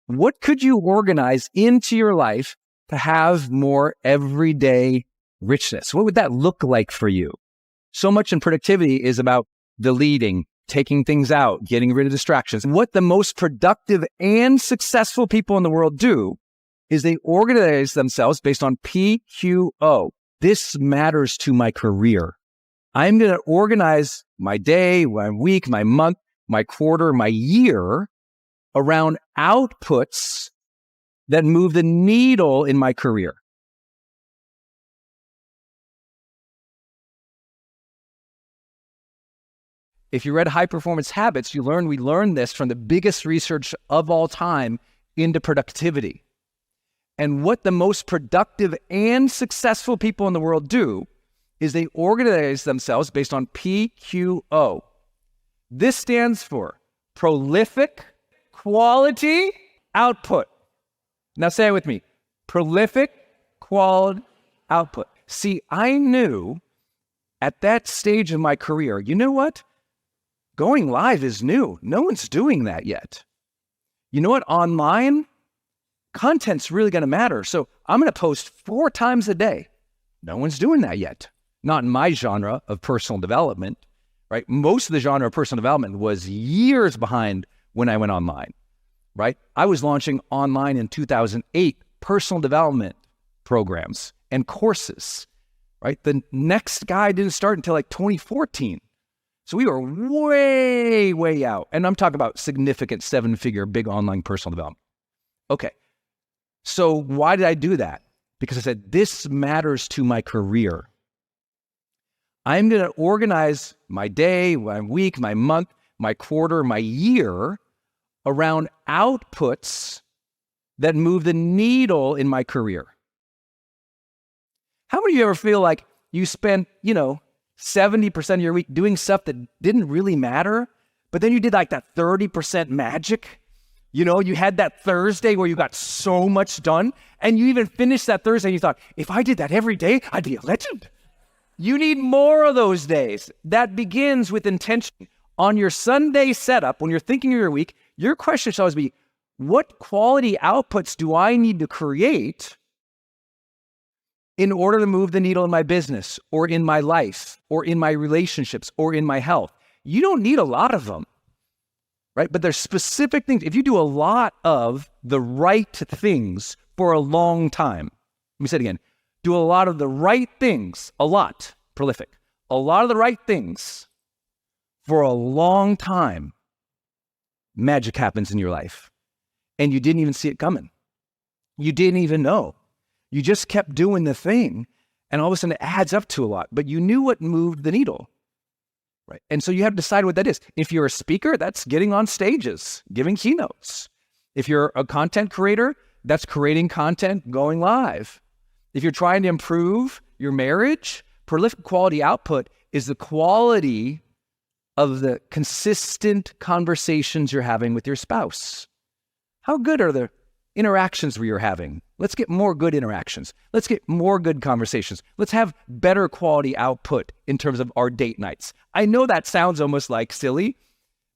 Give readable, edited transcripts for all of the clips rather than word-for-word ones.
What could you organize into your life to have more everyday richness? What would that look like for you? So much in productivity is about deleting, taking things out, getting rid of distractions. What the most productive and successful people in the world do is they organize themselves based on PQO. This matters to my career. I'm going to organize my day, my week, my month, my quarter, my year around outputs that move the needle in my career. If you read High Performance Habits, we learned this from the biggest research of all time into productivity. And what the most productive and successful people in the world do is they organize themselves based on PQO. This stands for prolific quality output. Now say it with me. Prolific quality output. See, I knew at that stage of my career, you know what? Going live is new. No one's doing that yet. You know what? Online, content's really going to matter. So I'm going to post 4 times a day. No one's doing that yet. Not in my genre of personal development, right? Most of the genre of personal development was years behind when I went online, right? I was launching online in 2008, personal development programs and courses, right? The next guy didn't start until like 2014. So we were way, way out. And I'm talking about significant 7-figure, big online personal development. Okay. So why did I do that? Because I said, this matters to my career. I'm going to organize my day, my week, my month, my quarter, my year around outputs that move the needle in my career. How many of you ever feel like you spent, 70% of your week doing stuff that didn't really matter, but then you did like that 30% magic? You had that Thursday where you got so much done, and you even finished that Thursday and you thought, if I did that every day, I'd be a legend. You need more of those days. That begins with intention. On your Sunday setup, when you're thinking of your week, your question should always be, what quality outputs do I need to create in order to move the needle in my business or in my life or in my relationships or in my health? You don't need a lot of them, right? But there's specific things. If you do a lot of the right things for a long time, let me say it again, do a lot of the right things, a lot of the right things for a long time, magic happens in your life. And you didn't even see it coming. You didn't even know. You just kept doing the thing, and all of a sudden it adds up to a lot. But you knew what moved the needle, right? And so you have to decide what that is. If you're a speaker, that's getting on stages, giving keynotes. If you're a content creator, that's creating content, going live. If you're trying to improve your marriage, prolific quality output is the quality of the consistent conversations you're having with your spouse. How good are the interactions you're having? Let's get more good interactions. Let's get more good conversations. Let's have better quality output in terms of our date nights. I know that sounds almost like silly,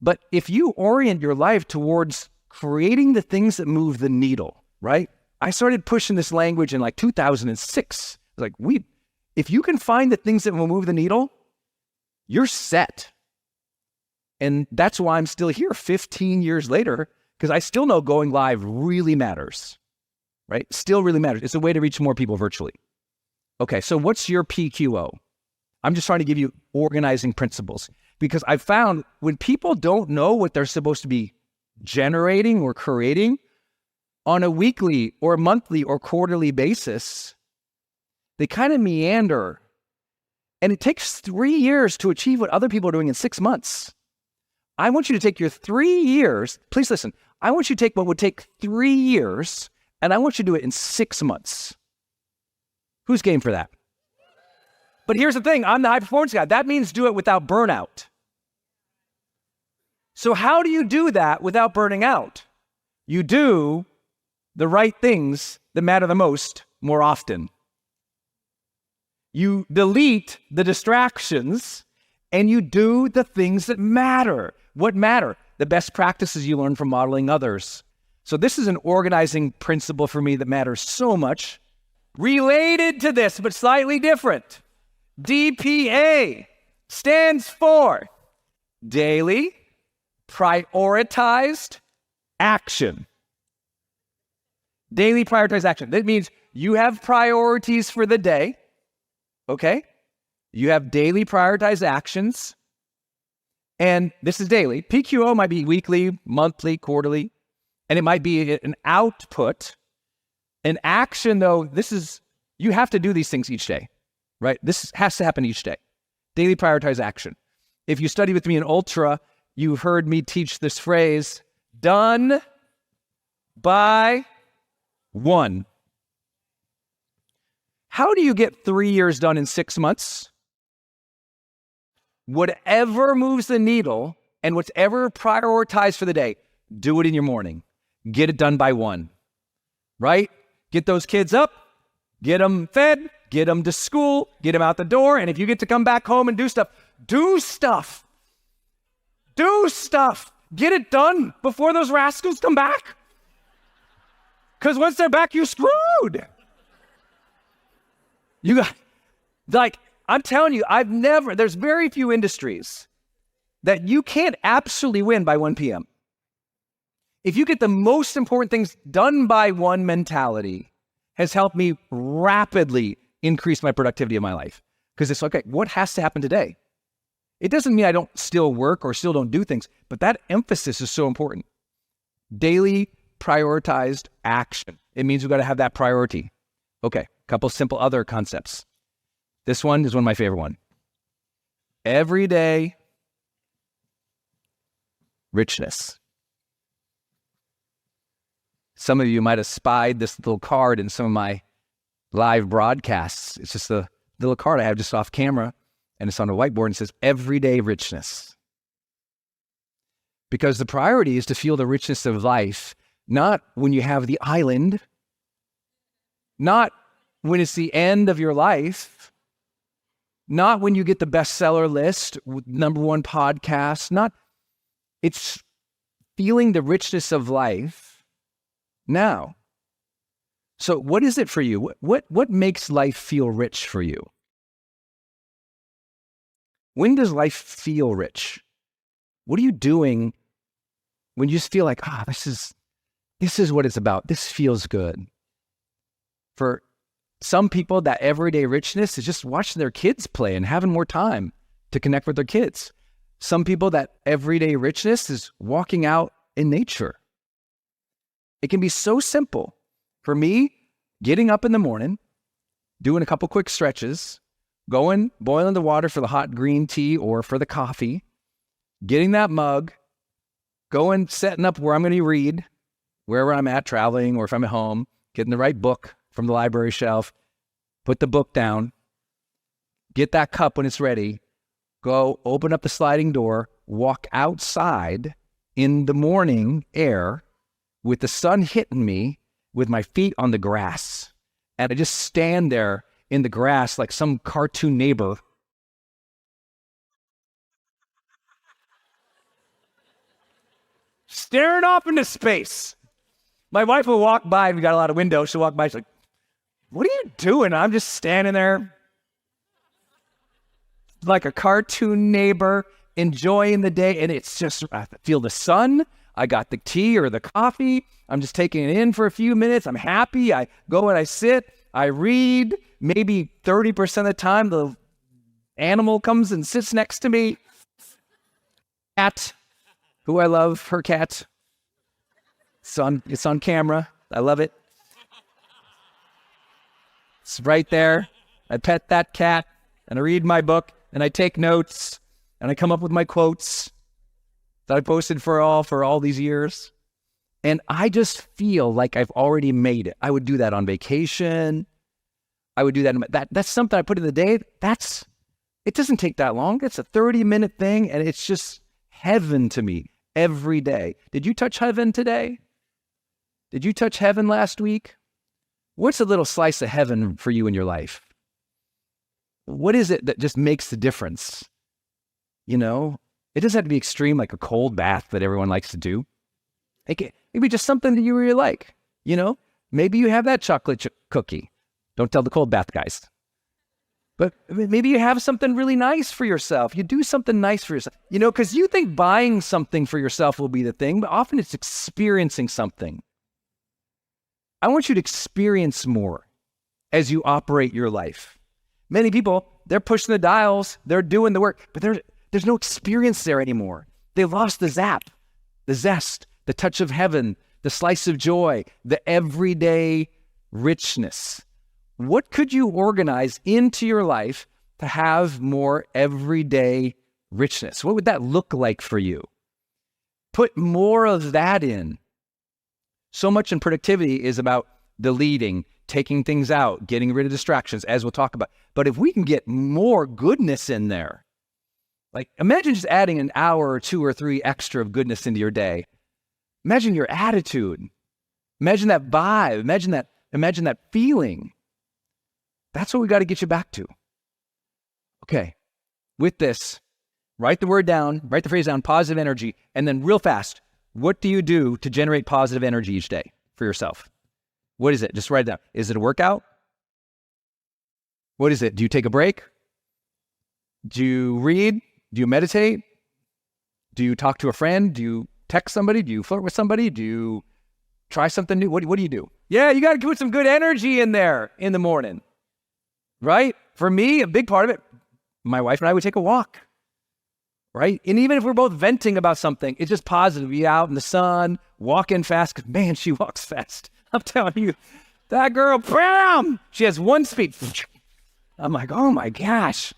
but if you orient your life towards creating the things that move the needle, right? I started pushing this language in like 2006. Like, if you can find the things that will move the needle, you're set. And that's why I'm still here 15 years later, because I still know going live really matters, right? Still really matters. It's a way to reach more people virtually. Okay, so what's your PQO? I'm just trying to give you organizing principles, because I found when people don't know what they're supposed to be generating or creating on a weekly or monthly or quarterly basis, they kind of meander. And it takes 3 years to achieve what other people are doing in 6 months. I want you to take your 3 years, please listen, I want you to take what would take 3 years, and I want you to do it in 6 months. Who's game for that? But here's the thing, I'm the high performance guy. That means do it without burnout. So how do you do that without burning out? You do the right things that matter the most more often. You delete the distractions and you do the things that matter. What matter? The best practices you learn from modeling others. So this is an organizing principle for me that matters so much. Related to this, but slightly different. DPA stands for daily prioritized action. Daily prioritized action. That means you have priorities for the day, okay? You have daily prioritized actions, and this is daily. PQO might be weekly, monthly, quarterly, and it might be an output. An action, though, you have to do these things each day, right? This has to happen each day. Daily prioritized action. If you study with me in Ultra, you've heard me teach this phrase, done by one. How do you get 3 years done in 6 months? Whatever moves the needle and whatever prioritized for the day, do it in your morning. Get it done by one, right? Get those kids up, get them fed, get them to school, get them out the door, and if you get to come back home and do stuff, do stuff. Do stuff. Get it done before those rascals come back. Because once they're back, you're screwed. You got, I'm telling you, there's very few industries that you can't absolutely win by 1 p.m. If you get the most important things done by one mentality, has helped me rapidly increase my productivity in my life. Because it's okay, what has to happen today? It doesn't mean I don't still work or still don't do things, but that emphasis is so important. Daily prioritized action. It means we've got to have that priority. Okay, a couple simple other concepts. This one is one of my favorite ones. Everyday richness. Some of you might have spied this little card in some of my live broadcasts. It's just a little card I have just off camera, and it's on a whiteboard and it says, everyday richness. Because the priority is to feel the richness of life, not when you have the island, not when it's the end of your life, not when you get the bestseller list, #1 podcast, it's feeling the richness of life now. So what is it for you? What makes life feel rich for you? When does life feel rich? What are you doing when you just feel like, this is what it's about. This feels good. For some people, that everyday richness is just watching their kids play and having more time to connect with their kids. Some people, that everyday richness is walking out in nature. It can be so simple. For me, getting up in the morning, doing a couple quick stretches, boiling the water for the hot green tea or for the coffee, getting that mug, setting up where I'm going to read, wherever I'm at, traveling, or if I'm at home, getting the right book from the library shelf, put the book down, get that cup when it's ready, go open up the sliding door, walk outside in the morning air with the sun hitting me with my feet on the grass. And I just stand there in the grass like some cartoon neighbor. Staring off into space. My wife will walk by, we got a lot of windows, she'll walk by, she's like, what are you doing? I'm just standing there like a cartoon neighbor, enjoying the day. And it's just, I feel the sun. I got the tea or the coffee. I'm just taking it in for a few minutes. I'm happy. I go and I sit. I read. Maybe 30% of the time, the animal comes and sits next to me. Cat, who I love, her cat. It's on camera. I love it. It's right there. I pet that cat, and I read my book, and I take notes, and I come up with my quotes that I posted for all these years. And I just feel like I've already made it. I would do that on vacation. I would do that. That's something I put in the day. It doesn't take that long. It's a 30-minute thing, and it's just heaven to me every day. Did you touch heaven today? Did you touch heaven last week? What's a little slice of heaven for you in your life? What is it that just makes the difference? You know, it doesn't have to be extreme like a cold bath that everyone likes to do. Maybe just something that you really like, Maybe you have that chocolate cookie. Don't tell the cold bath guys. But maybe you have something really nice for yourself. You do something nice for yourself, because you think buying something for yourself will be the thing, but often it's experiencing something. I want you to experience more as you operate your life. Many people, they're pushing the dials, they're doing the work, but there's no experience there anymore. They lost the zap, the zest, the touch of heaven, the slice of joy, the everyday richness. What could you organize into your life to have more everyday richness? What would that look like for you? Put more of that in. So much in productivity is about deleting, taking things out, getting rid of distractions, as we'll talk about. But if we can get more goodness in there, like imagine just adding an hour or 2 or 3 extra of goodness into your day. Imagine your attitude. Imagine that vibe. Imagine that feeling. That's what we got to get you back to. Okay, with this, write the word down, write the phrase down, positive energy, and then real fast, what do you do to generate positive energy each day for yourself? What is it? Just write it down. Is it a workout? What is it? Do you take a break? Do you read? Do you meditate? Do you talk to a friend? Do you text somebody? Do you flirt with somebody? Do you try something new? What do you do? Yeah, you got to put some good energy in there in the morning. Right? For me, a big part of it, my wife and I would take a walk, right? And even if we're both venting about something, it's just positive. Be out in the sun, walking fast, because man, she walks fast. I'm telling you, that girl, bam! She has one speed. I'm like, oh my gosh.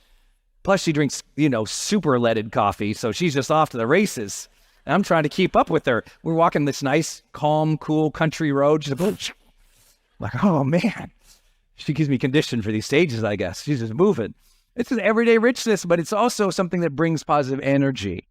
Plus she drinks, super leaded coffee, so she's just off to the races. And I'm trying to keep up with her. We're walking this nice, calm, cool country road. She's like, oh man. She gives me condition for these stages, I guess. She's just moving. It's just everyday richness, but it's also something that brings positive energy.